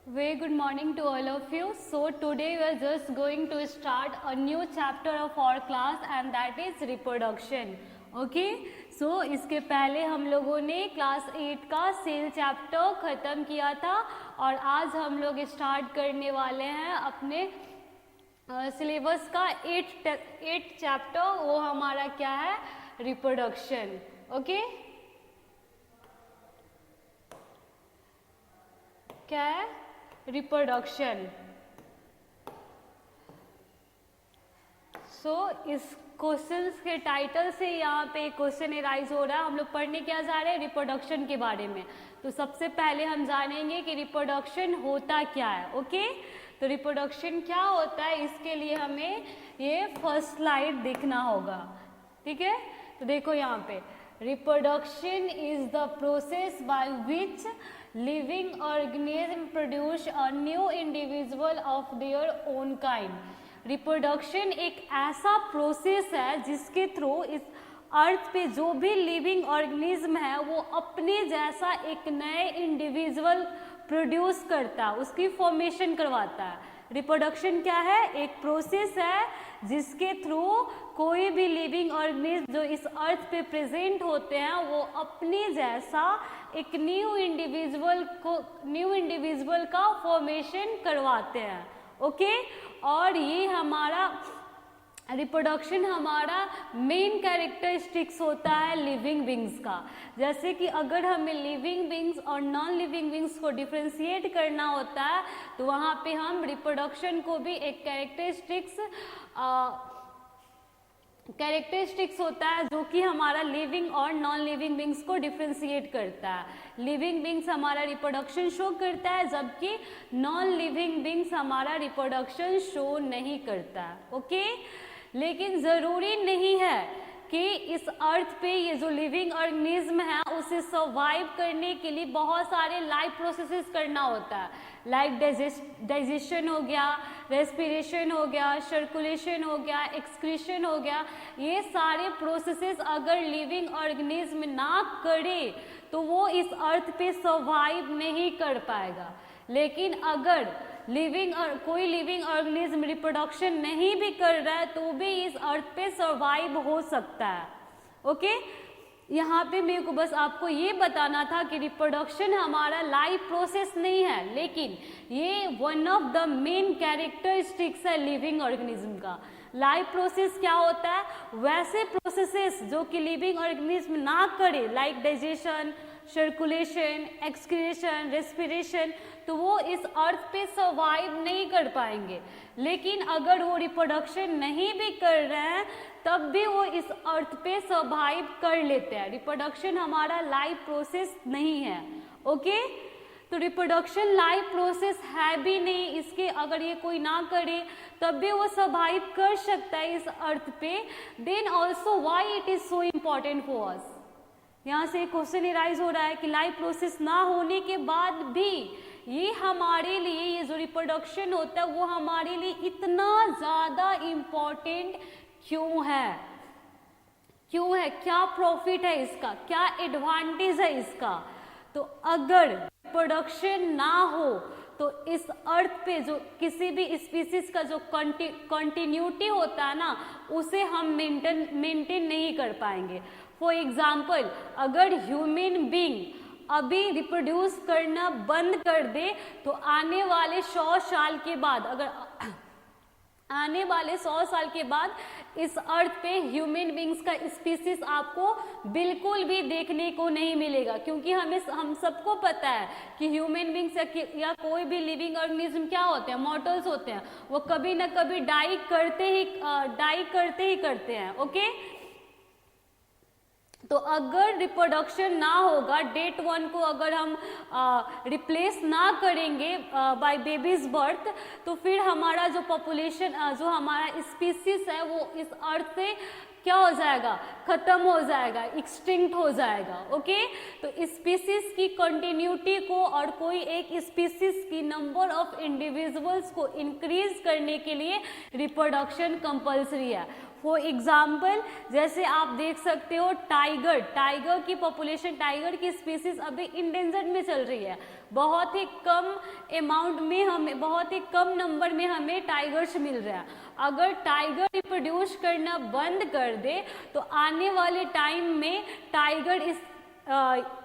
Very good morning to all of you. So today we are just going to start a new chapter of our class and that is reproduction. Okay? So इसके पहले हम लोगों ने class 8 का cell chapter ख़त्म किया था और आज हम लोग स्टार्ट करने वाले हैं अपने सिलेबस का 8 चैप्टर। वो हमारा क्या है? रिप्रोडक्शन। ओके? क्या है? रिप्रोडक्शन। सो इस क्वेश्चंस के टाइटल से यहाँ पे क्वेश्चन एराइज हो रहा है। हम लोग पढ़ने क्या जा रहे हैं? रिप्रोडक्शन के बारे में। तो सबसे पहले हम जानेंगे कि रिप्रोडक्शन होता क्या है। ओके? तो रिप्रोडक्शन क्या होता है, इसके लिए हमें ये फर्स्ट स्लाइड देखना होगा। ठीक है? तो देखो यहाँ पे, reproduction is the process by which living organism produce a new individual of their own kind। Reproduction एक ऐसा प्रोसेस है जिसके थ्रू इस अर्थ पे जो भी लिविंग ऑर्गेनिज्म है वो अपने जैसा एक नए इंडिविजुअल प्रोड्यूस करता है, उसकी फॉर्मेशन करवाता है। रिप्रोडक्शन क्या है? एक प्रोसेस है जिसके थ्रू कोई भी लिविंग ऑर्गेनिज्म जो इस अर्थ पे प्रेजेंट होते हैं वो अपने जैसा एक न्यू इंडिविजुअल का फॉर्मेशन करवाते हैं। ओके? और ये हमारा रिप्रोडक्शन हमारा मेन कैरेक्टरिस्टिक्स होता है लिविंग बींग्स का। जैसे कि अगर हमें लिविंग बींग्स और नॉन लिविंग बींग्स को डिफ्रेंशिएट करना होता है तो वहाँ पे हम रिप्रोडक्शन को भी एक कैरेक्टरिस्टिक्स होता है जो कि हमारा लिविंग और नॉन लिविंग बींग्स को डिफ्रेंशिएट करता है। लिविंग बींग्स हमारा रिप्रोडक्शन शो करता है जबकि नॉन लिविंग बींग्स हमारा रिप्रोडक्शन शो नहीं करता है। ओके? लेकिन ज़रूरी नहीं है कि इस अर्थ पे ये जो लिविंग ऑर्गेनिज्म है उसे सर्वाइव करने के लिए बहुत सारे लाइफ प्रोसेसेस करना होता है। लाइक डाइजेशन हो गया, रेस्पिरेशन हो गया, सर्कुलेशन हो गया, एक्सक्रीशन हो गया। ये सारे प्रोसेसेस अगर लिविंग ऑर्गेनिज्म ना करे तो वो इस अर्थ पे सर्वाइव नहीं कर पाएगा। लेकिन अगर कोई लिविंग ऑर्गेनिज्म रिप्रोडक्शन नहीं भी कर रहा है तो भी इस अर्थ पे सर्वाइव हो सकता है। ओके? यहाँ पे मेरे को बस आपको ये बताना था कि रिप्रोडक्शन हमारा लाइफ प्रोसेस नहीं है, लेकिन ये one of the main characteristics है लिविंग ऑर्गेनिज्म का। लाइफ प्रोसेस क्या होता है? वैसे प्रोसेसेस जो कि लिविंग ऑर्गेनिज्म ना करे, like digestion, circulation, excretion, respiration, तो वो इस अर्थ पे सर्वाइव नहीं कर पाएंगे। लेकिन अगर वो रिप्रोडक्शन नहीं भी कर रहे हैं तब भी वो इस अर्थ पे सर्वाइव कर लेते हैं। रिप्रोडक्शन हमारा लाइफ प्रोसेस नहीं है। ओके? तो रिप्रोडक्शन लाइफ प्रोसेस है भी नहीं, इसके अगर ये कोई ना करे तब भी वो सर्वाइव कर सकता है इस अर्थ पे। Then also why it is so important for us. यहाँ से क्वेश्चन एराइज हो रहा है कि लाइफ प्रोसेस ना होने के बाद भी ये हमारे लिए, ये जो रिप्रोडक्शन होता है वो हमारे लिए इतना ज़्यादा इम्पॉर्टेंट क्यों है? क्यों है? क्या प्रॉफिट है इसका? क्या एडवांटेज है इसका? तो अगर रिप्रोडक्शन ना हो तो इस अर्थ पे जो किसी भी स्पीसीज का जो कंटिन्यूटी होता है ना उसे हम मेंटेन नहीं कर पाएंगे। फॉर एग्जाम्पल, अगर ह्यूमन बींग अभी रिप्रोड्यूस करना बंद कर दे तो आने वाले 100 साल के बाद इस अर्थ पे ह्यूमन बींग्स का स्पीसीज आपको बिल्कुल भी देखने को नहीं मिलेगा। क्योंकि हम सबको पता है कि ह्यूमन बींग्स या कोई भी लिविंग ऑर्गेनिज्म क्या होते हैं? मॉर्टल्स होते हैं। वो कभी ना कभी डाई करते ही करते हैं। ओके? तो अगर रिप्रोडक्शन ना होगा, डेट 1 को अगर हम रिप्लेस ना करेंगे बाय बेबीज बर्थ, तो फिर हमारा जो पॉपुलेशन, जो हमारा स्पीसीज है वो इस अर्थ से क्या हो जाएगा? खत्म हो जाएगा, एक्सटिंक्ट हो जाएगा। ओके? तो स्पीसीज की कंटिन्यूटी को और कोई एक स्पीसीज की नंबर ऑफ इंडिविजुअल्स को इंक्रीज करने के लिए रिप्रोडक्शन कंपल्सरी है। फॉर एग्जाम्पल जैसे आप देख सकते हो टाइगर की पॉपुलेशन, टाइगर की स्पीसीज अभी इंडेंजर्ड में चल रही है। बहुत ही कम अमाउंट में हमें, बहुत ही कम नंबर में हमें टाइगर्स मिल रहा है। अगर टाइगर रिप्रोड्यूस करना बंद कर दे तो आने वाले टाइम में टाइगर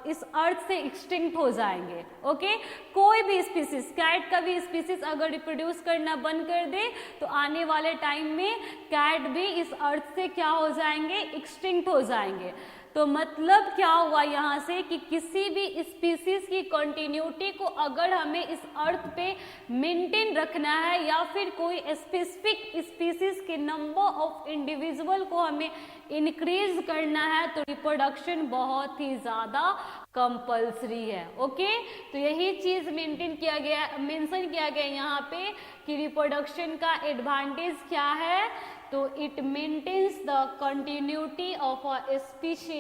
इस अर्थ से एक्सटिंक्ट हो जाएंगे। ओके, कोई भी स्पीसीज, कैट का भी स्पीसीज अगर रिप्रोड्यूस करना बंद कर दे तो आने वाले टाइम में कैट भी इस अर्थ से क्या हो जाएंगे, एक्सटिंक्ट हो जाएंगे। तो मतलब क्या हुआ यहाँ से कि किसी भी स्पीसीज की कंटिन्यूटी को अगर हमें इस अर्थ पे मेंटेन रखना है या फिर कोई स्पेसिफिक स्पीसीज के नंबर ऑफ इंडिविजुअल को हमें इंक्रीज करना है तो रिप्रोडक्शन बहुत ही ज़्यादा कंपल्सरी है। ओके, तो यही चीज़ मेंशन किया गया यहाँ पे कि रिप्रोडक्शन का एडवांटेज क्या है, तो it maintains the continuity of a species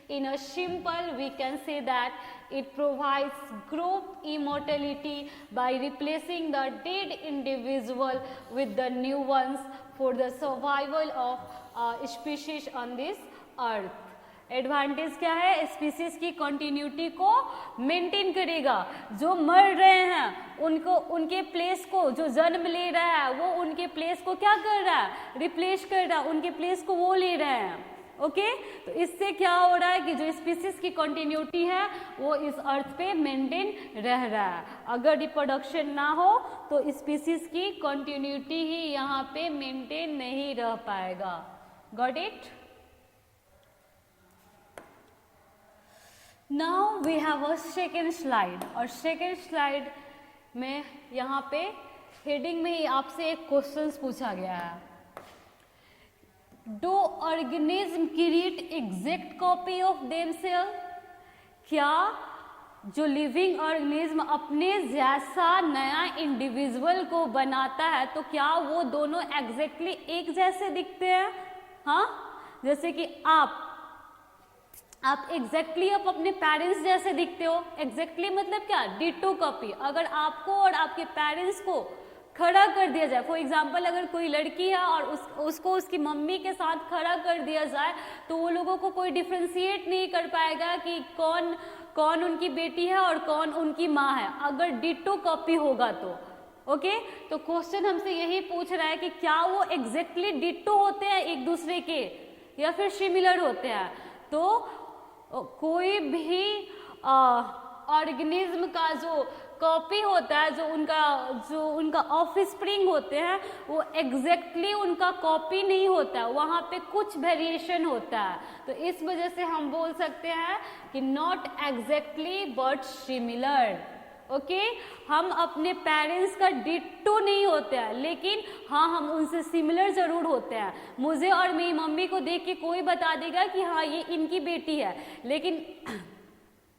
in a simple we can say that it provides group immortality by replacing the dead individual with the new ones for the survival of species on this earth। Advantage क्या है, species की continuity को maintain करेगा। जो मर रहे हैं उनको, उनके प्लेस को, जो जन्म ले रहा है वो उनके प्लेस को क्या कर रहा है, रिप्लेस कर रहा है, उनके प्लेस को वो ले रहे हैं। ओके, तो इससे क्या हो रहा है कि जो स्पीसीज की कंटिन्यूटी है वो इस अर्थ पे मेंटेन रह रहा है। अगर रिप्रोडक्शन ना हो तो स्पीसीज की कंटिन्यूटी ही यहाँ पे मेंटेन नहीं रह पाएगा। Got it? Now we have a second slide, और सेकेंड स्लाइड में यहाँ पे हेडिंग में ही आपसे एक क्वेश्चन पूछा गया है, do organism create exact copy of themselves? क्या जो लिविंग ऑर्गेनिज्म अपने जैसा नया इंडिविजुअल को बनाता है तो क्या वो दोनों एग्जैक्टली एक जैसे दिखते हैं? हाँ, जैसे कि आप एग्जैक्टली आप अपने पेरेंट्स जैसे दिखते हो। एग्जैक्टली मतलब क्या, डिटो कॉपी। अगर आपको और आपके पेरेंट्स को खड़ा कर दिया जाए, फॉर एग्जाम्पल अगर कोई लड़की है और उसको उसकी मम्मी के साथ खड़ा कर दिया जाए तो वो लोगों को कोई डिफ्रेंशिएट नहीं कर पाएगा कि कौन उनकी बेटी है और कौन उनकी माँ है, अगर डिटो कॉपी होगा तो। ओके, तो क्वेश्चन हमसे यही पूछ रहा है कि क्या वो एग्जैक्टली डिटो होते हैं एक दूसरे के या फिर सिमिलर होते हैं। तो कोई भी ऑर्गेनिज्म का जो कॉपी होता है, जो उनका ऑफस्प्रिंग होते हैं, वो एग्जैक्टली उनका कॉपी नहीं होता है, वहाँ पे कुछ वेरिएशन होता है। तो इस वजह से हम बोल सकते हैं कि not exactly but similar. Okay, हम अपने पेरेंट्स का डिट्टो नहीं होते हैं, लेकिन हाँ हम उनसे सिमिलर जरूर होते हैं। मुझे और मेरी मम्मी को देख के कोई बता देगा कि हाँ ये इनकी बेटी है, लेकिन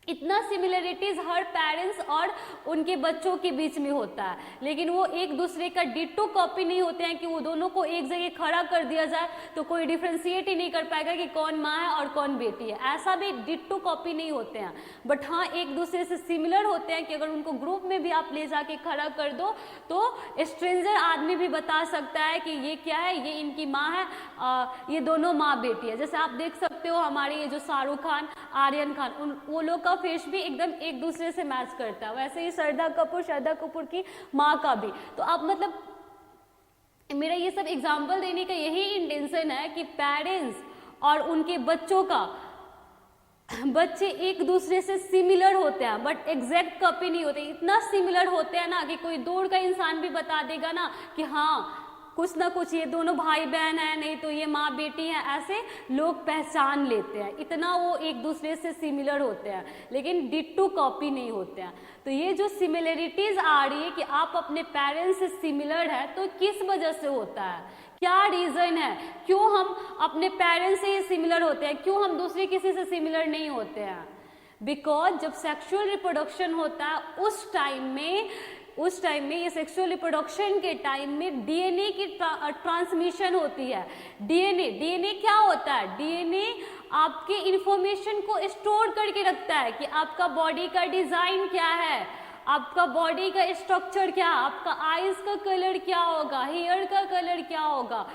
इतना सिमिलरिटीज हर पेरेंट्स और उनके बच्चों के बीच में होता है, लेकिन वो एक दूसरे का डिट्टो कॉपी नहीं होते हैं कि वो दोनों को एक जगह खड़ा कर दिया जाए तो कोई डिफ्रेंशिएट ही नहीं कर पाएगा कि कौन माँ है और कौन बेटी है। ऐसा भी डिट्टो कॉपी नहीं होते हैं, बट हाँ एक दूसरे से सिमिलर होते हैं कि अगर उनको ग्रुप में भी आप ले जाके खड़ा कर दो तो स्ट्रेंजर आदमी भी बता सकता है कि ये क्या है, ये इनकी माँ है, ये दोनों माँ बेटी है। जैसे आप देख सकते हो हमारे ये जो शाहरुख खान, आर्यन खान, वो लोग का फेस भी एकदम एक दूसरे से मैच करता है, वैसे ही श्रद्धा कपूर की माँ का भी। तो आप मतलब मेरा ये सब एग्जाम्पल देने का यही इंटेंशन है कि पेरेंट्स और उनके बच्चों का, बच्चे एक दूसरे से सिमिलर होते हैं बट एग्जैक्ट कॉपी नहीं होते। इतना सिमिलर होते हैं ना कि कोई दूर का इंसान भी बता देगा ना कि हाँ कुछ ना कुछ ये दोनों भाई बहन है, नहीं तो ये माँ बेटी है, ऐसे लोग पहचान लेते हैं। इतना वो एक दूसरे से सिमिलर होते हैं, लेकिन डिट्टो कॉपी नहीं होते हैं। तो ये जो सिमिलरिटीज आ रही है कि आप अपने पेरेंट्स से सिमिलर है, तो किस वजह से होता है, क्या रीजन है, क्यों हम अपने पेरेंट्स से ही सिमिलर होते हैं, क्यों हम दूसरे किसी से सिमिलर नहीं होते हैं? बिकॉज जब सेक्सुअल रिप्रोडक्शन होता है उस टाइम में ये सेक्सुअल रिप्रोडक्शन के टाइम में डीएनए की ट्रांसमिशन होती है। डीएनए क्या होता है? डीएनए आपके इंफॉर्मेशन को स्टोर करके रखता है कि आपका बॉडी का डिजाइन क्या है, आपका बॉडी का स्ट्रक्चर क्या है, आपका आईज का कलर क्या होगा, हेयर का कलर क्या होगा,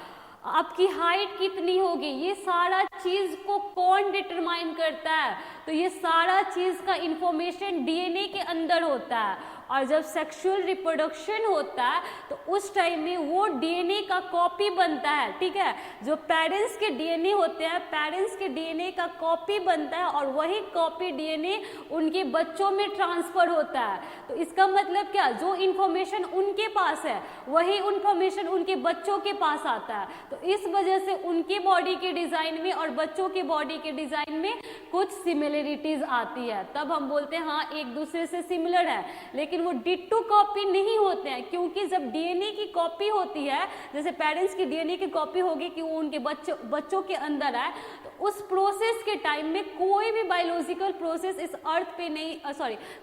आपकी हाइट कितनी होगी, ये सारा चीज को कौन डिटरमाइन करता है, तो ये सारा चीज का इंफॉर्मेशन डीएनए के अंदर होता है। और जब सेक्सुअल रिप्रोडक्शन होता है तो उस टाइम में वो डीएनए का कॉपी बनता है, ठीक है। जो पेरेंट्स के डीएनए होते हैं, पेरेंट्स के डीएनए का कॉपी बनता है और वही कॉपी डीएनए उनके बच्चों में ट्रांसफर होता है। तो इसका मतलब क्या, जो इंफॉर्मेशन उनके पास है वही इंफॉर्मेशन उनके बच्चों के पास आता है। तो इस वजह से उनके बॉडी के डिजाइन में और बच्चों के बॉडी के डिजाइन में कुछ सिमिलरिटीज आती है, तब हम बोलते हैं हाँ एक दूसरे से सिमिलर है। लेकिन वो डिट्टो कॉपी नहीं होते हैं, क्योंकि जब डीएनए की कॉपी होती है, जैसे पेरेंट्स की डीएनए की कॉपी होगी कि वो उनके बच्चों के अंदर है, तो उस प्रोसेस के टाइम में कोई भी बायोलॉजिकल प्रोसेस इस अर्थ पे नहीं,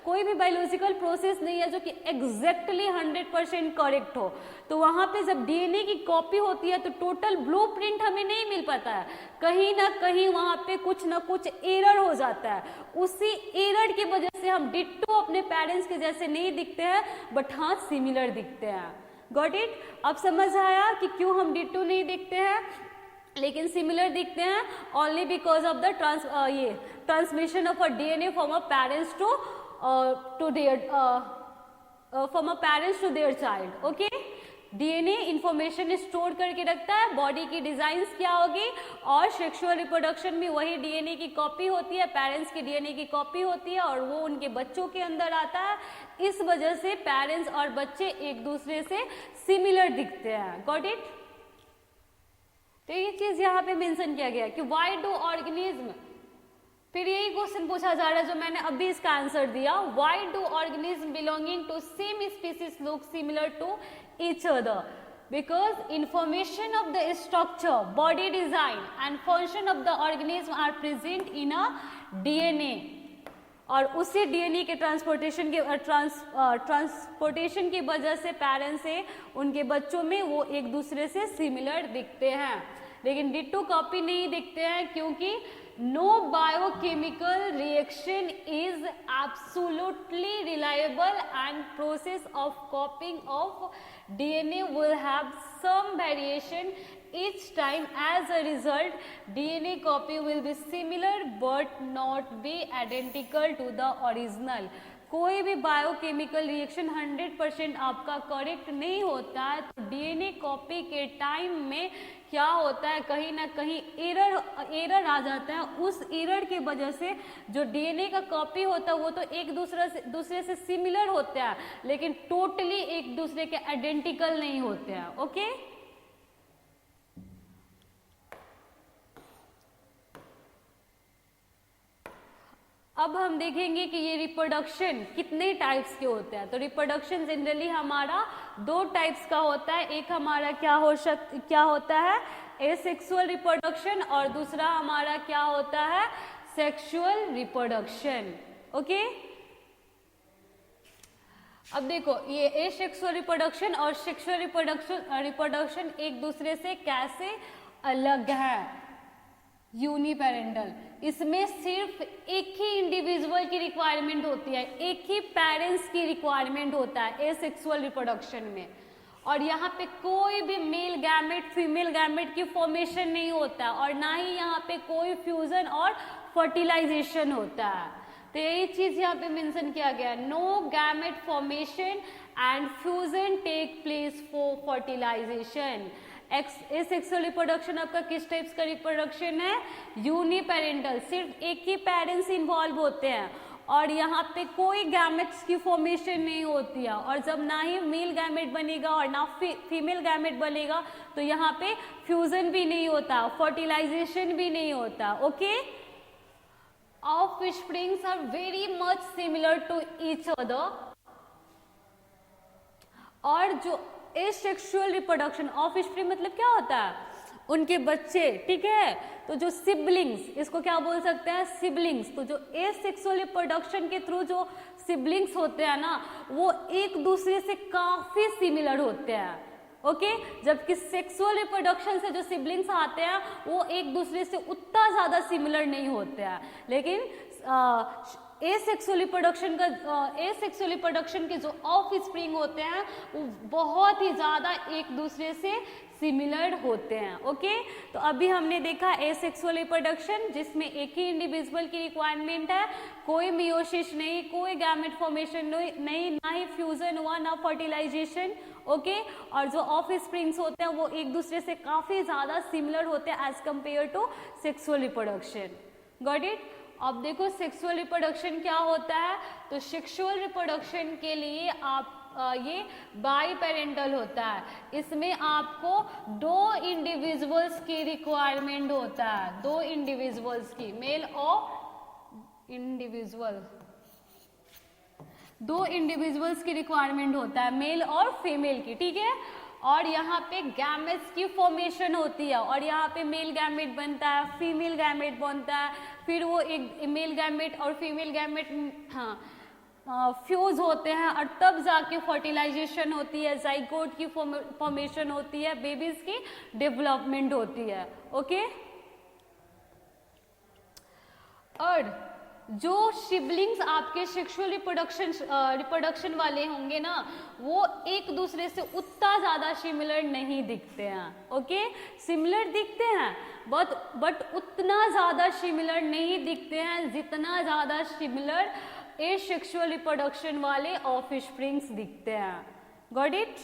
कोई भी बायोलॉजिकल प्रोसेस नहीं है जो कि एग्जैक्टली 100% करेक्ट हो। तो वहां पे जब डीएनए की कॉपी होती है तो टोटल ब्लूप्रिंट हमें नहीं मिल पाता है, कहीं ना कहीं वहां पे कुछ ना कुछ एरर हो जाता है। उसी एरर की वजह से हम डिट्टो अपने पेरेंट्स के जैसे नहीं दिखते हैं, बट हाँ सिमिलर दिखते हैं। Got it? अब समझ आया कि क्यों हम डिट्टो नहीं दिखते हैं लेकिन सिमिलर दिखते हैं? Only because of the transmission of a DNA from a parents to their child. Okay, DNA information store करके रखता है, बॉडी की डिजाइन्स क्या होगी, और सेक्सुअल रिप्रोडक्शन में वही डीएनए की कॉपी होती है, पेरेंट्स की डीएनए की कॉपी होती है और वो उनके बच्चों के अंदर आता है। इस वजह से पेरेंट्स और बच्चे एक दूसरे से सिमिलर दिखते हैं। Got it? तो ये चीज यहाँ पे मेंशन किया गया कि व्हाई डू ऑर्गेनिज्म, फिर यही क्वेश्चन पूछा जा रहा है जो मैंने अभी इसका आंसर दिया, why do organism belonging to same species look similar to each other? Because information of the structure, body design and function of the organism are present in a DNA, और उसी डीएनए के transportation की वजह से parents से उनके बच्चों में वो एक दूसरे से सिमिलर दिखते हैं, लेकिन डिट्टो कॉपी नहीं दिखते हैं, क्योंकि no biochemical reaction is absolutely reliable and process of copying of DNA will have some variation each time. As a result, DNA copy will be similar but not be identical to the original. कोई भी biochemical reaction 100% आपका correct नहीं होता है, तो DNA copy के time में क्या होता है, कहीं ना कहीं एरर आ जाता है। उस एरर की वजह से जो डीएनए का कॉपी होता है वो तो एक दूसरे से सिमिलर होते हैं, लेकिन टोटली एक दूसरे के आइडेंटिकल नहीं होते हैं। ओके, अब हम देखेंगे कि ये रिप्रोडक्शन कितने टाइप्स के होते हैं। तो रिप्रोडक्शन जनरली हमारा 2 टाइप्स का होता है, एक हमारा क्या होता है एसेक्सुअल रिप्रोडक्शन, और दूसरा हमारा क्या होता है सेक्सुअल रिप्रोडक्शन। ओके, अब देखो ये एसेक्सुअल रिप्रोडक्शन और सेक्सुअल रिप्रोडक्शन एक दूसरे से कैसे अलग है। यूनिपेरेंटल, इसमें सिर्फ एक ही इंडिविजुअल की रिक्वायरमेंट होती है, एक ही पेरेंट्स की रिक्वायरमेंट होता है एसेक्सुअल रिप्रोडक्शन में, और यहाँ पे कोई भी मेल गैमेट फीमेल गैमेट की फॉर्मेशन नहीं होता, और ना ही यहाँ पे कोई फ्यूजन और फर्टिलाइजेशन होता है। तो यही चीज यहाँ पे मेंशन किया गया, no gamete formation and fusion take place for fertilisation. Asexual reproduction आपका किस टाइप्स का रिप्रोडक्शन है, यूनिपेरेंटल, सिर्फ एक ही पेरेंट्स इन्वॉल्व होते हैं, और यहाँ पे कोई गैमेट्स की फॉर्मेशन नहीं होती है, और जब ना ही मेल गैमेट बनेगा और ना फीमेल गैमेट बनेगा तो यहाँ पे फ्यूजन भी नहीं होता, फर्टिलाइजेशन भी नहीं होता। Okay, offsprings are very much similar to each other, और जो एसेक्सुअल रिप्रोडक्शन ऑफस्प्रिंग मतलब क्या होता है उनके बच्चे, ठीक है। तो जो सिबलिंग्स, इसको क्या बोल सकते हैं सिबलिंग्स, तो जो एसेक्सुअल रिप्रोडक्शन के थ्रू जो सिबलिंग्स होते हैं ना वो एक दूसरे से काफी सिमिलर होते हैं। ओके, जबकि सेक्सुअल रिप्रोडक्शन से जो सिबलिंग्स आते हैं वो एक दूसरे से उतना ज्यादा सिमिलर नहीं होते हैं, लेकिन एसेक्सुअल रिप्रोडक्शन के जो ऑफ स्प्रिंग होते हैं वो बहुत ही ज़्यादा एक दूसरे से सिमिलर होते हैं। ओके, तो अभी हमने देखा एसेक्सुअल रिप्रोडक्शन जिसमें एक ही इंडिविजुअल की रिक्वायरमेंट है, कोई मियोसिस नहीं, कोई गैमेट फॉर्मेशन नहीं, ना ही फ्यूजन हुआ, ना फर्टिलाइजेशन। ओके, और जो ऑफ स्प्रिंग्स होते हैं वो एक दूसरे से काफ़ी ज़्यादा सिमिलर होते हैं as compare to sexual reproduction. Got it? अब देखो सेक्सुअल रिप्रोडक्शन क्या होता है, तो सेक्सुअल रिप्रोडक्शन के लिए आप ये बाई पेरेंटल होता है, इसमें आपको 2 इंडिविजुअल्स की रिक्वायरमेंट होता है, 2 इंडिविजुअल्स की, मेल और इंडिविजुअल, 2 इंडिविजुअल्स की रिक्वायरमेंट होता है, मेल और फीमेल की, ठीक है। और यहाँ पे गैमेट्स की फॉर्मेशन होती है और यहाँ पे मेल गैमेट बनता है, फीमेल गैमेट बनता है, फिर वो एक मेल गैमेट और फीमेल गैमेट फ्यूज होते हैं और तब जाके फर्टिलाइजेशन होती है, जाइगोट की फॉर्मेशन होती है, बेबीज की डेवलपमेंट होती है। ओके, और जो सिबलिंग्स आपके सेक्सुअल रिप्रोडक्शन वाले होंगे ना, वो एक दूसरे से उतना ज़्यादा सिमिलर नहीं दिखते हैं। ओके, सिमिलर दिखते हैं बट उतना ज़्यादा सिमिलर नहीं दिखते हैं जितना ज़्यादा सिमिलर एसेक्सुअल रिप्रोडक्शन वाले ऑफस्प्रिंग्स दिखते हैं। Got it?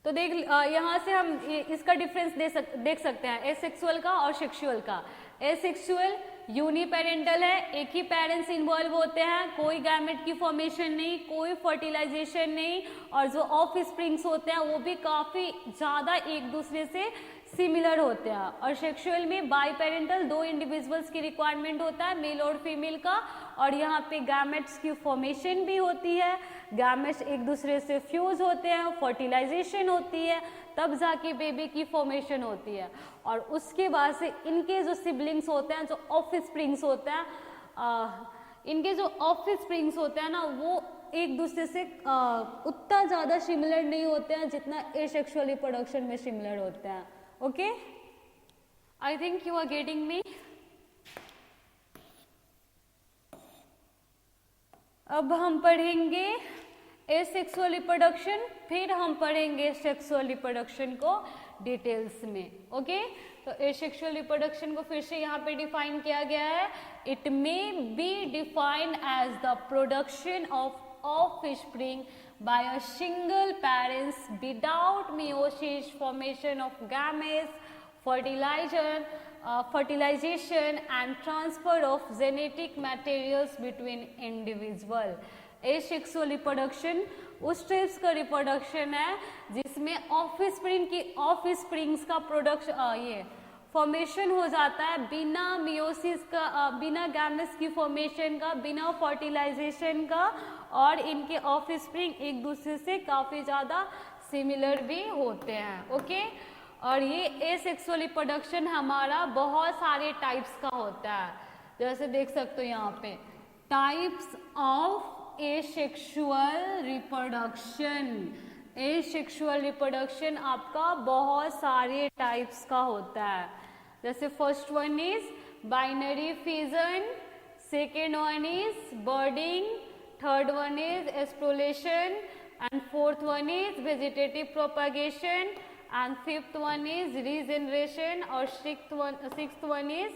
तो यहाँ से हम इसका डिफरेंस देख सकते हैं एसेक्सुअल का और सेक्सुअल का। एसेक्सुअल यूनिपेरेंटल है, एक ही पेरेंट्स इन्वॉल्व होते हैं, कोई गैमेट की फॉर्मेशन नहीं, कोई फर्टिलाइजेशन नहीं, और जो ऑफ स्प्रिंग्स होते हैं वो भी काफ़ी ज़्यादा एक दूसरे से सिमिलर होते हैं। और सेक्सुअल में बाई पेरेंटल 2 इंडिविजुअल्स की रिक्वायरमेंट होता है, मेल और फीमेल का, और यहाँ पे गैमेट्स की फॉर्मेशन भी होती है, गैमेट्स एक दूसरे से फ्यूज होते हैं, फर्टिलाइजेशन होती है, तब जाके बेबी की फॉर्मेशन होती है। और उसके बाद से इनके जो सिबलिंग्स होते हैं, जो ऑफ स्प्रिंग्स होते हैं, इनके जो ऑफ स्प्रिंग्स होते हैं ना, वो एक दूसरे से उतना ज़्यादा सिमिलर नहीं होते हैं जितना एसेक्सुअल रिप्रोडक्शन में सिमिलर होते हैं। Okay, I think you are getting me. अब हम पढ़ेंगे एसेक्सुअल रिप्रोडक्शन, फिर हम पढ़ेंगे सेक्सुअल रिप्रोडक्शन को डिटेल्स में। ओके, तो एसेक्सुअल रिप्रोडक्शन को फिर से यहाँ पे डिफाइन किया गया है, it may be defined as the production of offspring by a single parents without meiosis, formation of gametes, fertilization and transfer of genetic materials between individual। Asexual reproduction उस types का रिप्रोडक्शन है जिसमें offsprings का production ये formation हो जाता है बिना मियोसिस का, बिना गैमेट्स की फॉर्मेशन का, बिना फर्टिलाइजेशन का, और इनके ऑफस्प्रिंग एक दूसरे से काफ़ी ज़्यादा सिमिलर भी होते हैं। ओके, और ये एसेक्सुअल रिप्रोडक्शन हमारा बहुत सारे टाइप्स का होता है, जैसे देख सकते हो यहाँ पे types of asexual reproduction. Asexual reproduction आपका बहुत सारे टाइप्स का होता है, जैसे first one is binary fission, second one is budding, third one is exploration, and fourth one is vegetative propagation, and fifth one is regeneration, और sixth one is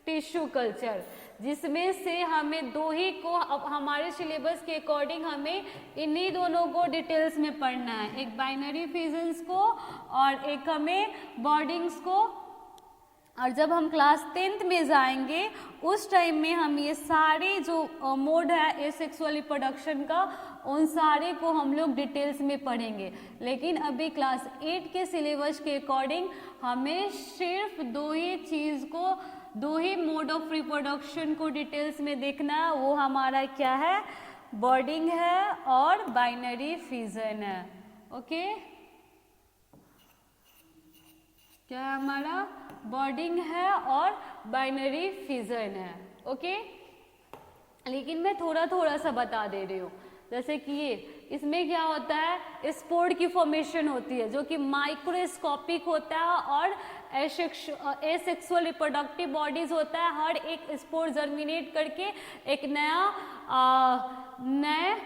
tissue culture. जिसमें से हमें 2 ही को अब हमारे सिलेबस के अकॉर्डिंग हमें इन्हीं दोनों को डिटेल्स में पढ़ना है, एक बाइनरी फिजन्स को और एक हमें बॉर्डिंग्स को। और जब हम क्लास 10th में जाएंगे उस टाइम में हम ये सारे जो मोड है एसेक्सुअल रिप्रोडक्शन का, उन सारे को हम लोग डिटेल्स में पढ़ेंगे। लेकिन अभी क्लास 8 के सिलेबस के अकॉर्डिंग हमें सिर्फ 2 ही चीज़ को, 2 ही मोड ऑफ रिप्रोडक्शन को डिटेल्स में देखना है, वो हमारा क्या है, बॉर्डिंग है और बाइनरी फिजन है। ओके, क्या है हमारा, बॉर्डिंग है और बाइनरी फिजन है। ओके, लेकिन मैं थोड़ा थोड़ा सा बता दे रही हूँ, जैसे कि ये, इसमें क्या होता है, स्पोर की फॉर्मेशन होती है जो कि माइक्रोस्कोपिक होता है और एसेक्सुअल रिप्रोडक्टिव बॉडीज होता है। हर एक स्पोर जर्मिनेट करके एक नए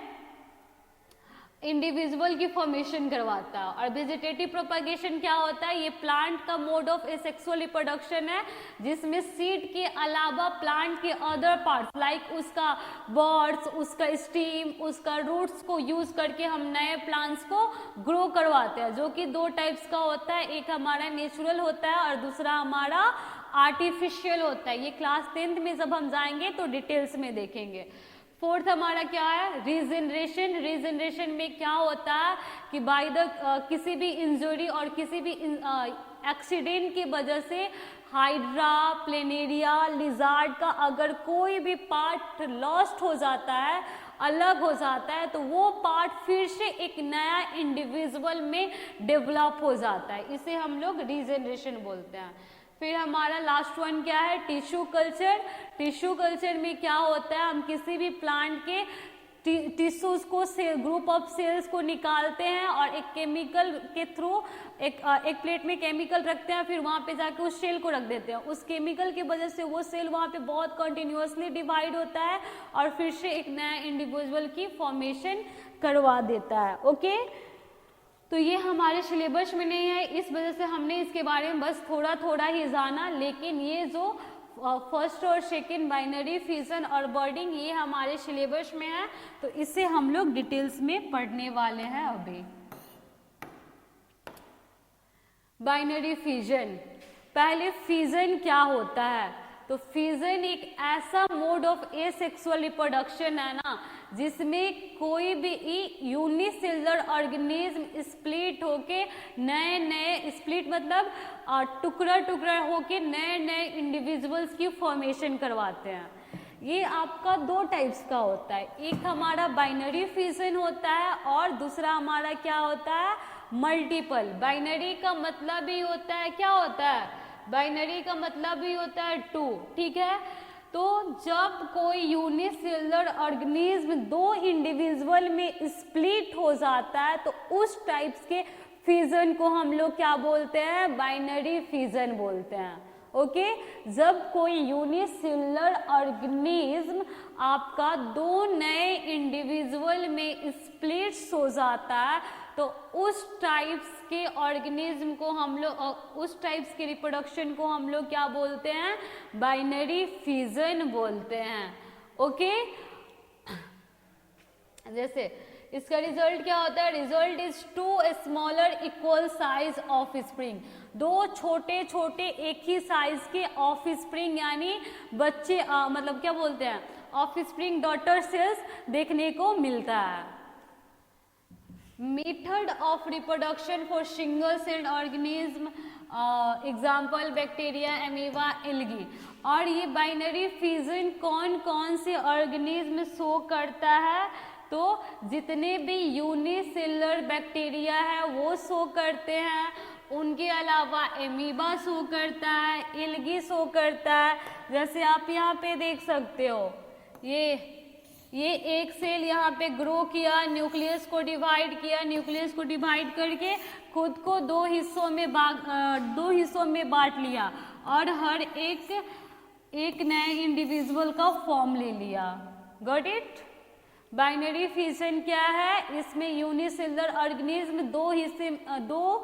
इंडिविजुअल की फॉर्मेशन करवाता है। और वेजिटेटिव प्रोपगेशन क्या होता है, ये प्लांट का मोड ऑफ एसेक्सुअल रिप्रोडक्शन है जिसमें सीड के अलावा प्लांट के अदर पार्ट्स लाइक उसका बर्ड्स, उसका स्टीम, उसका रूट्स को यूज करके हम नए प्लांट्स को ग्रो करवाते हैं, जो कि दो टाइप्स का होता है, एक हमारा नेचुरल होता है और दूसरा हमारा आर्टिफिशियल होता है। ये क्लास 10th में जब हम जाएंगे तो डिटेल्स में देखेंगे। फोर्थ हमारा क्या है, रीजनरेशन। रीजनरेशन में क्या होता है कि बाय द किसी भी इंजरी और किसी भी एक्सीडेंट की वजह से हाइड्रा, प्लेनेरिया, लिजार्ड का अगर कोई भी पार्ट लॉस्ट हो जाता है, अलग हो जाता है, तो वो पार्ट फिर से एक नया इंडिविजुअल में डेवलप हो जाता है, इसे हम लोग रीजनरेशन बोलते हैं। फिर हमारा लास्ट वन क्या है, टिश्यू कल्चर। टिश्यू कल्चर में क्या होता है, हम किसी भी प्लांट के टिश्यूज को, ग्रुप ऑफ सेल्स को निकालते हैं और एक केमिकल के थ्रू एक प्लेट में केमिकल रखते हैं, फिर वहाँ पे जाके उस सेल को रख देते हैं। उस केमिकल की वजह से वो सेल वहाँ पे बहुत कंटिन्यूअसली डिवाइड होता है और फिर से एक नया इंडिविजुअल की फॉर्मेशन करवा देता है। ओके, तो ये हमारे सिलेबस में नहीं है, इस वजह से हमने इसके बारे में बस थोड़ा थोड़ा ही जाना, लेकिन ये जो फर्स्ट और सेकंड बाइनरी, फिजन और बर्डिंग, ये हमारे सिलेबस में है, तो इसे हम लोग डिटेल्स में पढ़ने वाले हैं। अभी बाइनरी फिजन, पहले फिजन क्या होता है, तो फिजन एक ऐसा मोड ऑफ एसेक्सुअल रिप्रोडक्शन है ना, जिसमें कोई भी यूनिसेलुलर ऑर्गेनिज्म स्प्लिट होके नए नए, स्प्लिट मतलब टुकड़ा टुकड़ा होके नए नए इंडिविजुअल्स की फॉर्मेशन करवाते हैं। ये आपका दो टाइप्स का होता है, एक हमारा बाइनरी फिजन होता है और दूसरा हमारा क्या होता है, मल्टीपल। बाइनरी का मतलब ही होता है, क्या होता है, बाइनरी का मतलब ही होता है 2, ठीक है। तो जब कोई यूनिसेलुलर ऑर्गेनिज्म दो इंडिविजुअल में स्प्लिट हो जाता है, तो उस टाइप्स के फिजन को हम लोग क्या बोलते हैं, बाइनरी फिजन बोलते हैं। ओके, जब कोई यूनिसेलुलर ऑर्गेनिज्म आपका दो नए इंडिविजुअल में स्प्लिट्स हो जाता है, तो उस टाइप्स के ऑर्गेनिज्म को हम लोग, उस टाइप्स के रिप्रोडक्शन को हम लोग क्या बोलते हैं, बाइनरी फिजन बोलते हैं। ओके, जैसे इसका रिजल्ट क्या होता है, result is 2 smaller equal size of spring. दो छोटे छोटे एक ही साइज के ऑफ स्प्रिंग यानी बच्चे, मतलब क्या बोलते हैं, ऑफ स्प्रिंग डॉटर सेल्स देखने को मिलता है। Method of reproduction for single celled organism, example bacteria, amoeba, algae. और ये बाइनरी फिजन कौन कौन से ऑर्गेनिज्म शो करता है, तो जितने भी यूनिसेलुलर बैक्टीरिया है वो शो करते हैं, उनके अलावा एमीबा शो करता है, एल्गी शो करता है। जैसे आप यहाँ पे देख सकते हो, ये एक सेल यहाँ पे ग्रो किया, न्यूक्लियस को डिवाइड किया, न्यूक्लियस को डिवाइड करके खुद को दो हिस्सों में बांट लिया और हर एक नए इंडिविजुअल का फॉर्म ले लिया। Got it? बाइनरी फिजन क्या है, इसमें यूनिसेलुलर ऑर्गेनिज्म दो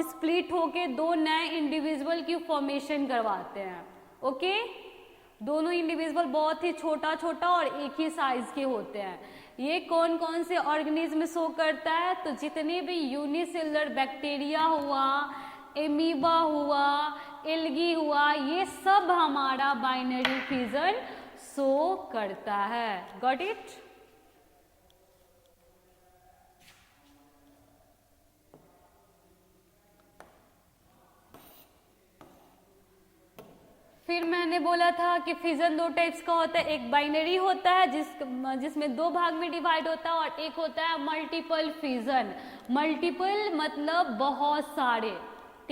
स्प्लिट होके दो नए इंडिविजुअल की फॉर्मेशन करवाते हैं। ओके, दोनों इंडिविजुअल बहुत ही छोटा छोटा और एक ही साइज के होते हैं। ये कौन कौन से ऑर्गेनिज्म शो करता है, तो जितने भी यूनिसेलुलर बैक्टीरिया हुआ, एमीबा हुआ, एल्गी हुआ, ये सब हमारा बाइनरी फिजन शो करता है। Got it? फिर मैंने बोला था कि फिजन दो टाइप्स का होता है, एक बाइनरी होता है जिसमें दो भाग में डिवाइड होता है, और एक होता है मल्टीपल फिजन। मल्टीपल मतलब बहुत सारे,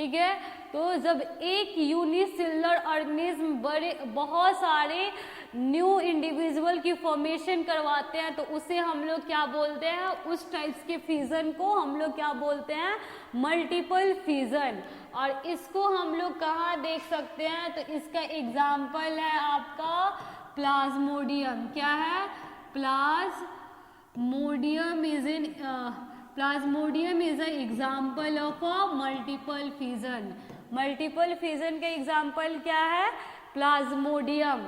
ठीक है। तो जब एक यूनिसेलुलर ऑर्गेनिज्म बहुत सारे न्यू इंडिविजुअल की फॉर्मेशन करवाते हैं तो उसे हम लोग क्या बोलते हैं, उस टाइप्स के फ्यूजन को हम लोग क्या बोलते हैं, मल्टीपल फ्यूजन। और इसको हम लोग कहाँ देख सकते हैं, तो इसका एग्जाम्पल है आपका प्लाज्मोडियम। क्या है, Plasmodium is an example of a multiple fusion. Multiple fusion का एग्जाम्पल क्या है, प्लाज्मोडियम।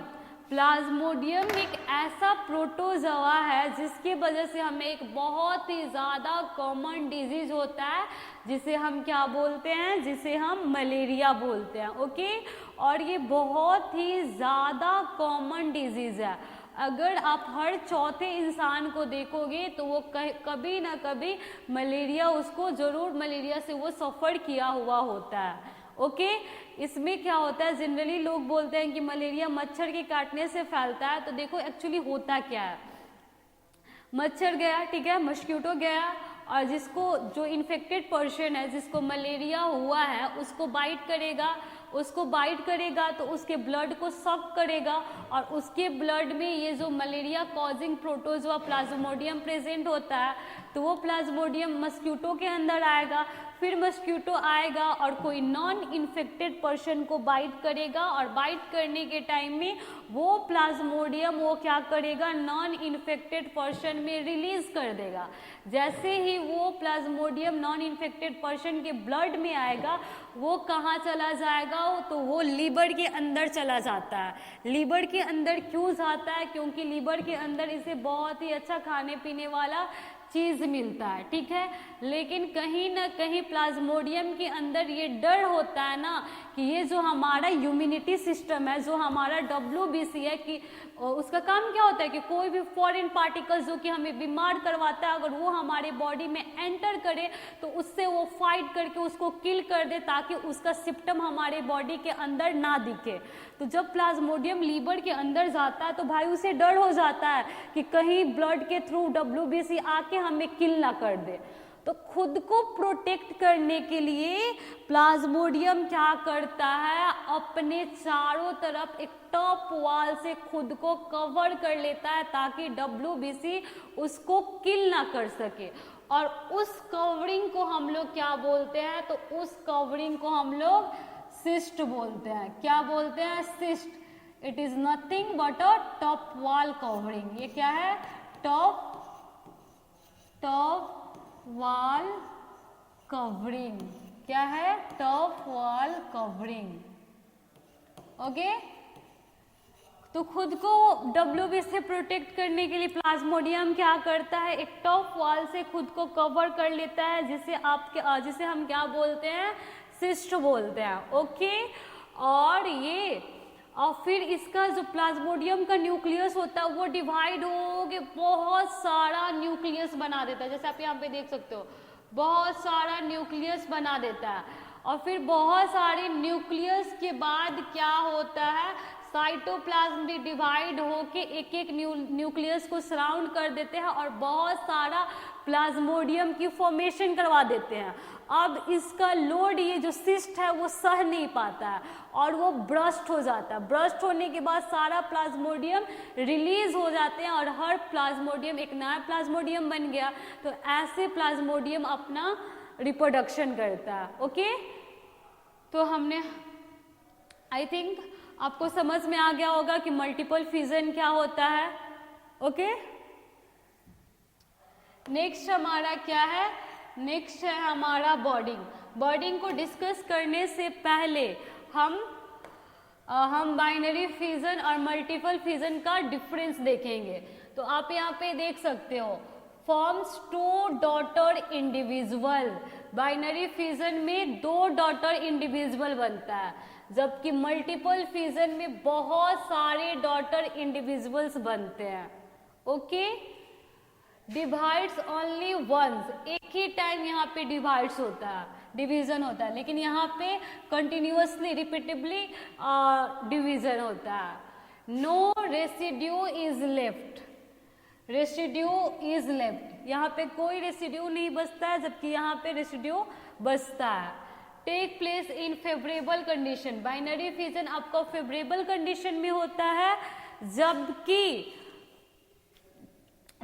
प्लाज्मोडियम एक ऐसा प्रोटोजोआ है जिसकी वजह से हमें एक बहुत ही ज़्यादा कॉमन डिजीज होता है जिसे हम क्या बोलते हैं, जिसे हम मलेरिया बोलते हैं। ओके, और ये बहुत ही ज़्यादा कॉमन डिजीज है। अगर आप हर चौथे इंसान को देखोगे तो वो कभी ना कभी मलेरिया, उसको ज़रूर मलेरिया से वो सफ़र किया हुआ होता है। ओके, इसमें क्या होता है, जनरली लोग बोलते हैं कि मलेरिया मच्छर के काटने से फैलता है। तो देखो एक्चुअली होता क्या है, मच्छर गया, ठीक है, मस्कीटो गया, और जिसको जो इन्फेक्टेड पर्सन है जिसको मलेरिया हुआ है उसको बाइट करेगा तो उसके ब्लड को सक करेगा और उसके ब्लड में ये जो malaria causing protozoa Plasmodium present होता है तो वो प्लाज्मोडियम मस्कीटो के अंदर आएगा। फिर मस्कीटो आएगा और कोई नॉन इन्फेक्टेड पर्सन को बाइट करेगा और बाइट करने के टाइम में वो प्लाज्मोडियम वो क्या करेगा, नॉन इन्फेक्टेड पर्सन में रिलीज कर देगा। जैसे ही वो प्लाज्मोडियम नॉन इन्फेक्टेड पर्सन के ब्लड में आएगा वो कहाँ चला जाएगा, तो वो लीवर के अंदर चला जाता है। लीवर के अंदर क्यों जाता है, क्योंकि लीवर के अंदर इसे बहुत ही अच्छा खाने पीने वाला चीज़ मिलता है, ठीक है। लेकिन कहीं ना कहीं प्लाज्मोडियम के अंदर ये डर होता है ना कि ये जो हमारा इम्यूनिटी सिस्टम है, जो हमारा WBC है, कि उसका काम क्या होता है कि कोई भी फॉरेन पार्टिकल्स जो कि हमें बीमार करवाता है अगर वो हमारे बॉडी में एंटर करे तो उससे वो फाइट करके उसको किल कर दे ताकि उसका सिम्टम हमारे बॉडी के अंदर ना दिखे। तो जब प्लाज्मोडियम लीवर के अंदर जाता है तो भाई उसे डर हो जाता है कि कहीं ब्लड के थ्रू WBC आके हमें किल ना कर दे। तो खुद को प्रोटेक्ट करने के लिए प्लाज्मोडियम क्या करता है, अपने चारों तरफ एक टॉप वॉल से खुद को कवर कर लेता है ताकि WBC उसको किल ना कर सके। और उस कवरिंग को हम लोग क्या बोलते हैं, तो उस कवरिंग को हम लोग सिस्ट बोलते हैं। क्या बोलते हैं, cyst. It is nothing but a top wall covering. ये क्या है, टॉप वॉल कवरिंग। क्या है, टॉप वॉल कवरिंग। ओके, तो खुद को WBC से प्रोटेक्ट करने के लिए प्लाज्मोडियम क्या करता है, एक टॉप वॉल से खुद को कवर कर लेता है जिसे हम क्या बोलते हैं, सिस्ट बोलते हैं। ओके, और फिर इसका जो प्लाज्मोडियम का न्यूक्लियस होता है वो डिवाइड हो के बहुत सारा न्यूक्लियस बना देता है। जैसे आप यहाँ पे देख सकते हो, बहुत सारा न्यूक्लियस बना देता है। और फिर बहुत सारे न्यूक्लियस के बाद क्या होता है, साइटोप्लाज्म भी डिवाइड होके एक एक न्यूक्लियस को सराउंड कर देते हैं और बहुत सारा प्लाज्मोडियम की फॉर्मेशन करवा देते हैं। अब इसका लोड ये जो सिस्ट है वो सह नहीं पाता है और वो ब्रस्ट हो जाता है। ब्रस्ट होने के बाद सारा प्लाज्मोडियम रिलीज हो जाते हैं और हर प्लाज्मोडियम एक नया प्लाज्मोडियम बन गया। तो ऐसे प्लाज्मोडियम अपना रिप्रोडक्शन करता है। ओके, तो हमने आई थिंक आपको समझ में आ गया होगा कि मल्टीपल फ्यूजन क्या होता है। ओके, नेक्स्ट हमारा क्या है, नेक्स्ट है हमारा बॉन्डिंग। बॉन्डिंग को डिस्कस करने से पहले हम बाइनरी फ्यूजन और मल्टीपल फ्यूजन का डिफरेंस देखेंगे। तो आप यहाँ पे देख सकते हो, forms 2 daughter individual. Binary fusion में 2 डॉटर इंडिविजुअल बनता है, जबकि मल्टीपल फ्यूजन में बहुत सारे डॉटर इंडिविजुअल्स बनते हैं। ओके, डिवाइड्स ओनली वंस, एक ही टाइम यहाँ पे डिवाइड्स होता है, डिवीजन होता है, लेकिन यहाँ पे कंटिन्यूअसली रिपीटेबली डिवीजन होता है। No residue is left, residue is left, यहाँ पे कोई रेसिड्यू नहीं बचता है, जबकि यहाँ पे रेसिड्यू बचता है। Take place in favourable condition. Binary fission आपका फेवरेबल कंडीशन में होता है, जबकि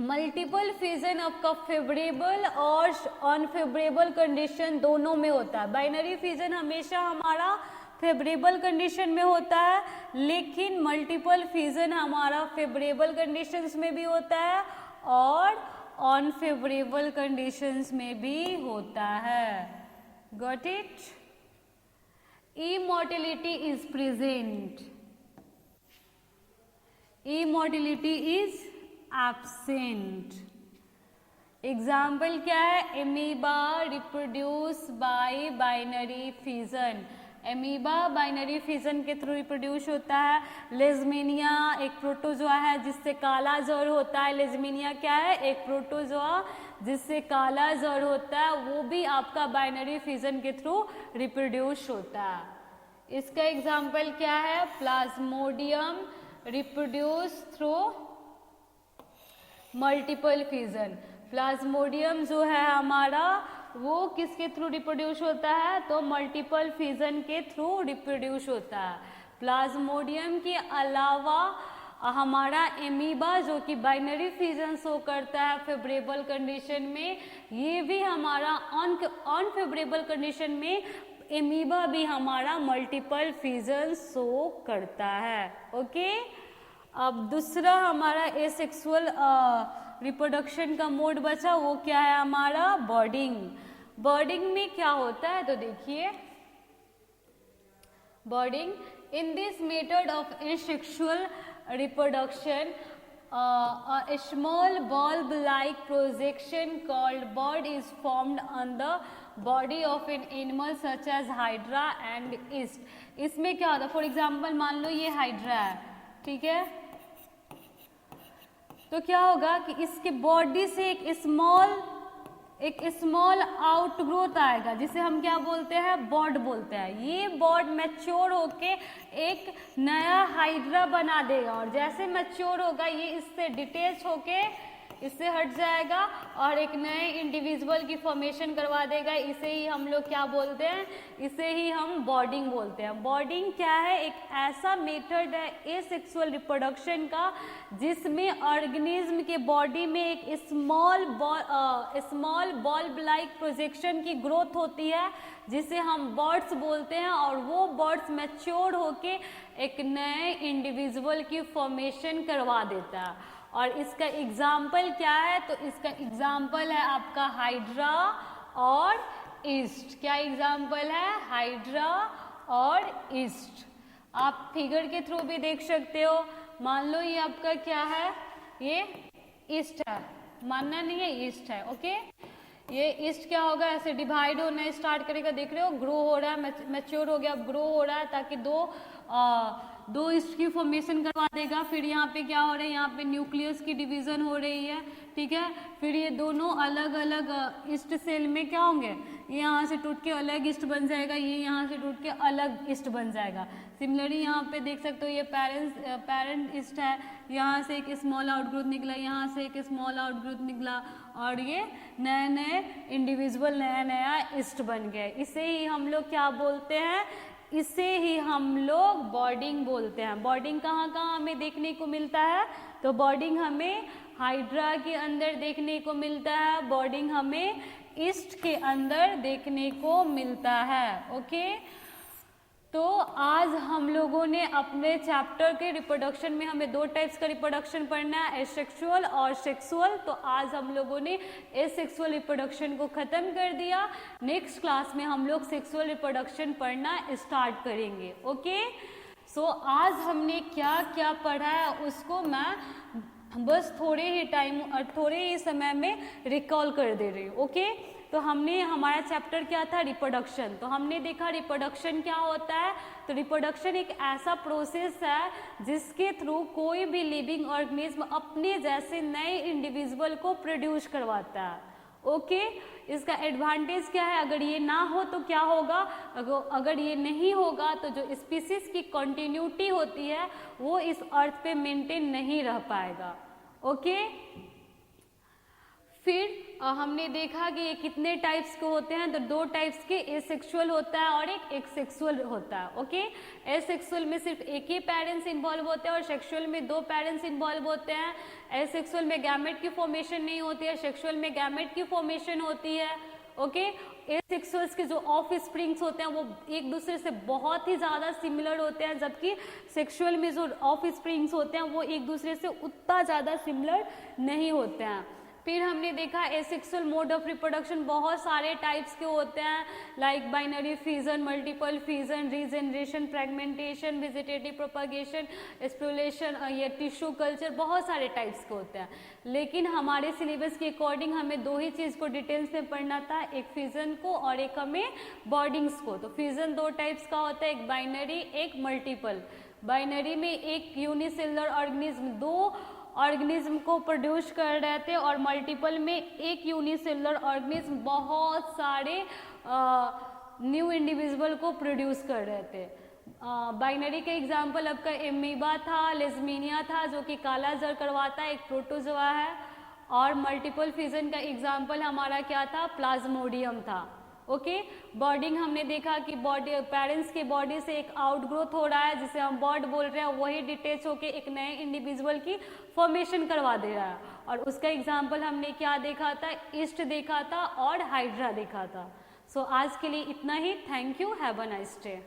मल्टीपल फिजन आपका फेवरेबल और अनफेवरेबल कंडीशन दोनों में होता है। बाइनरी फिजन हमेशा हमारा फेवरेबल कंडीशन में होता है, लेकिन मल्टीपल फिजन हमारा फेवरेबल कंडीशंस में भी होता है और अनफेवरेबल कंडीशंस में भी होता है। Got it? Immortality is present, immortality is absent. Example क्या है? Amoeba reproduce by binary fission, amoeba binary fission के थ्रू रिप्रोड्यूस होता है। लेजमीनिया एक प्रोटोजोआ है जिससे काला जर होता है। लेजमीनिया क्या है? एक प्रोटोजोआ जिससे काला जर होता है, वो भी आपका बाइनरी फिजन के थ्रू रिप्रोड्यूस होता है। इसका एग्जाम्पल क्या है? Plasmodium reproduce through multiple fission. Plasmodium जो है हमारा वो किसके थ्रू रिप्रोड्यूस होता है? तो मल्टीपल फिजन के थ्रू रिप्रोड्यूस होता है। प्लाज्मोडियम के अलावा हमारा एमीबा जो कि बाइनरी फिजन शो करता है फेवरेबल कंडीशन में, ये भी हमारा अनफेवरेबल कंडीशन में एमीबा भी हमारा मल्टीपल फिजन शो करता है। ओके, अब दूसरा हमारा एसेक्सुअल रिप्रोडक्शन का मोड बचा, वो क्या है हमारा? बॉर्डिंग। बॉर्डिंग में क्या होता है? तो देखिए, boarding in this method of asexual reproduction a small bulb like projection called bud is formed on the body of an animal such as hydra and yeast। इसमें क्या होता है? फॉर एग्जाम्पल मान लो ये हाइड्रा है, ठीक है, तो क्या होगा कि इसके बॉडी से एक स्मॉल आउटग्रोथ आएगा जिसे हम क्या बोलते हैं? बॉड बोलते हैं। ये बॉड मैच्योर होके एक नया हाइड्रा बना देगा और जैसे मैच्योर होगा ये इससे डिटेच होके इससे हट जाएगा और एक नए इंडिविजुअल की फॉर्मेशन करवा देगा। इसे ही हम लोग क्या बोलते हैं? इसे ही हम बॉर्डिंग बोलते हैं। बॉर्डिंग क्या है? एक ऐसा मेथड है एसेक्सुअल रिप्रोडक्शन का जिसमें ऑर्गेनिज्म के बॉडी में एक स्मॉल बल्ब लाइक प्रोजेक्शन की ग्रोथ होती है जिसे हम बर्ड्स बोलते हैं और वो बर्ड्स मैच्योर होके एक नए इंडिविजुअल की फॉर्मेशन करवा देता है। और इसका एग्जाम्पल क्या है? तो इसका एग्जाम्पल है आपका हाइड्रा और ईस्ट। क्या एग्जाम्पल है? हाइड्रा और ईस्ट। आप फिगर के थ्रू भी देख सकते हो। मान लो ये आपका क्या है? ये ईस्ट है, मानना नहीं है, ईस्ट है। ओके, ये ईस्ट क्या होगा? ऐसे डिवाइड होना स्टार्ट करेगा, देख रहे हो, ग्रो हो रहा है, मैच्योर हो गया, ग्रो हो रहा है ताकि दो ईस्ट की फॉर्मेशन करवा देगा। फिर यहाँ पे क्या हो रहा है? यहाँ पे न्यूक्लियस की डिवीजन हो रही है, ठीक है। फिर ये दोनों अलग अलग ईस्ट सेल में क्या होंगे? ये यहाँ से टूट के अलग ईस्ट बन जाएगा, ये यहाँ से टूट के अलग ईस्ट बन जाएगा। सिमिलरली यहाँ पे देख सकते हो ये पेरेंट ईस्ट है, यहाँ से एक स्मॉल आउटग्रोथ निकला, यहाँ से एक स्मॉल आउटग्रोथ निकला और ये नए नए इंडिविजुअल नया ईस्ट बन गए। इसे ही हम लोग क्या बोलते हैं? इसे ही हम लोग बॉर्डिंग बोलते हैं। बॉर्डिंग कहाँ कहाँ हमें देखने को मिलता है? तो बॉर्डिंग हमें हाइड्रा के अंदर देखने को मिलता है, बॉर्डिंग हमें ईस्ट के अंदर देखने को मिलता है। ओके, तो आज हम लोगों ने अपने चैप्टर के रिप्रोडक्शन में हमें दो टाइप्स का रिप्रोडक्शन पढ़ना है, एसेक्सुअल और सेक्सुअल। तो आज हम लोगों ने एसेक्सुअल रिप्रोडक्शन को ख़त्म कर दिया। नेक्स्ट क्लास में हम लोग सेक्सुअल रिप्रोडक्शन पढ़ना स्टार्ट करेंगे। ओके, सो आज हमने क्या क्या पढ़ा है उसको मैं बस थोड़े ही टाइम और थोड़े ही समय में रिकॉल कर दे रही हूँ। ओके, तो हमने हमारा चैप्टर क्या था? रिप्रोडक्शन। तो हमने देखा रिप्रोडक्शन क्या होता है। तो रिप्रोडक्शन एक ऐसा प्रोसेस है जिसके थ्रू कोई भी लिविंग ऑर्गेनिज्म अपने जैसे नए इंडिविजुअल को प्रोड्यूस करवाता है। ओके, इसका एडवांटेज क्या है? अगर ये ना हो तो क्या होगा? अगर ये नहीं होगा तो जो स्पीसीज की कंटिन्यूटी होती है वो इस अर्थ पे मेंटेन नहीं रह पाएगा। ओके, फिर हमने देखा कि ये कितने टाइप्स के होते हैं, तो 2 टाइप्स के, एसेक्सुअल होता है और एक सेक्सुअल होता है। ओके, एसेक्सुअल में सिर्फ एक ही पेरेंट्स इन्वॉल्व होते हैं और सेक्सुअल में 2 पेरेंट्स इन्वॉल्व होते हैं। एसेक्सुअल में गैमेट की फॉर्मेशन नहीं होती है, सेक्सुअल में गैमेट की फॉर्मेशन होती है। ओके, एसेक्सुअल्स के जो ऑफ स्प्रिंग्स होते हैं वो एक दूसरे से बहुत ही ज़्यादा सिमिलर होते हैं, जबकि सेक्सुअल में जो ऑफ स्प्रिंग्स होते हैं वो एक दूसरे से उतना ज़्यादा सिमिलर नहीं होते हैं। फिर हमने देखा एसेक्सुअल मोड ऑफ रिप्रोडक्शन बहुत सारे टाइप्स के होते हैं, like binary fission, multiple fission, regeneration, fragmentation, vegetative propagation, sporulation, ये टिश्यू कल्चर, बहुत सारे टाइप्स के होते हैं। लेकिन हमारे सिलेबस के अकॉर्डिंग हमें 2 ही चीज़ को डिटेल्स में पढ़ना था, एक फिजन को और एक हमें बॉर्डिंग्स को। तो फिजन 2 टाइप्स का होता है, एक बाइनरी, एक मल्टीपल। बाइनरी में एक यूनिसेलुलर ऑर्गेनिज्म 2 ऑर्गेनिज्म को प्रोड्यूस कर रहे थे और मल्टीपल में एक यूनिसेलुलर ऑर्गेनिज्म बहुत सारे न्यू इंडिविजुअल को प्रोड्यूस कर रहे थे। बाइनरी के एग्जाम्पल आपका एमीबा था, लेज़मीनिया था जो कि काला जर करवाता है, एक प्रोटोजोआ है। और मल्टीपल फिजन का एग्जाम्पल हमारा क्या था, प्लाज्मोडियम था। ओके, बॉर्डिंग हमने देखा कि बॉडी, पेरेंट्स के बॉडी से एक आउटग्रोथ हो रहा है जिसे हम बॉड बोल रहे हैं, वही डिटेच होके एक नए इंडिविजुअल की फॉर्मेशन करवा दे रहा है। और उसका एग्जाम्पल हमने क्या देखा था, ईस्ट देखा था और हाइड्रा देखा था। सो आज के लिए इतना ही। Thank you, have a nice day.